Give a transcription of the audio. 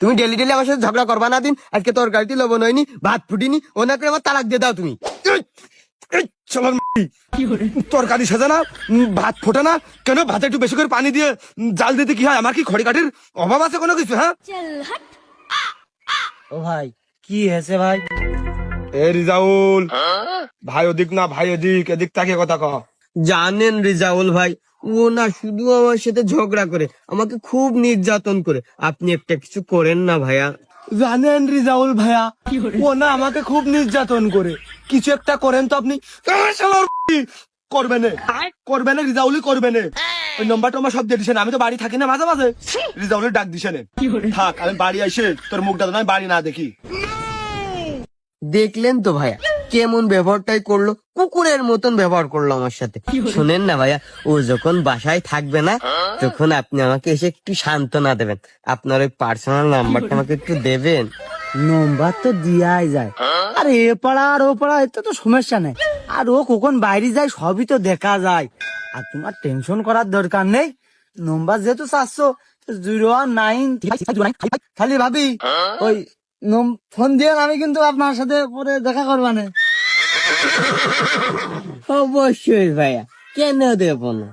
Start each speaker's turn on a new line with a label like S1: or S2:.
S1: তুমি daily daily আমার সাথে ঝগড়া করবা না দিন। আজকে তোর গাড়িতে লবণ হয়নি, ভাত ফুটিনি, ওনাকে আমার তালাক দিয়ে দাও তুমি।
S2: তরকারি সাজা না, ভাত ফোটা না কেন? ভাতে একটু বেশি করে পানি দিয়ে জাল দিতে কি হয়? আমার কি খড়ি কাঠির অভাব আছে কোনো কিছু? হ্যাঁ
S3: ও ভাই, কি হয়েছে ভাই?
S2: এ রিজাউল ভাই, ওদিক না ভাই এদিক, এদিক তাকে কথা কহ।
S1: জানেন রিজাউল ভাই, ও না শুধু আমার সাথে ঝগড়া করে, আমাকে খুব নির্যাতন করে। আপনি একটা কিছু করেন না ভাইয়া।
S2: জানেন রিজাউল ভাইয়া, ও না আমাকে খুব নির্যাতন করে, কিছু একটা করেন তো আপনি। করবে না, করবে না রিজাউলই করবে না। ওই নম্বরটা আমার সব দিয়ে দিছেন, আমি তো বাড়ি থাকি না, মাঝে মাঝে রিজাউলের ডাক দিছেন। থাক, আমি বাড়ি আইসে তোর মুখটা তো আমি বাড়ি না দেখি।
S1: দেখলেন তো ভাইয়া, কেমন ব্যবহারটাই করলো, কুকুরের মতন ব্যবহার করলো আমার সাথে। শুনেন না ভাইয়া, ও যখন বাসায় থাকবে না, তখন আপনি আমাকে এসে একটু সান্ত্বনা দেবেন। আপনার ওই পার্সোনাল নাম্বারটা আমাকে একটু দেবেন।
S3: নম্বর তো দিয়াই যায়, আর এ পাড়া আর ও পাড়া এতে তো সমস্যা নেই। আর ও কখন বাইরে যায় সবই তো দেখা যায়। আর তোমার টেনশন করার দরকার নেই। নম্বর যেহেতু 400-09, খালি ভাবি ওই ফোন দিয়ে আমি কিন্তু আপনার সাথে পরে দেখা করবানে।
S1: অবশ্যই ভাইয়া, কেন দেব না।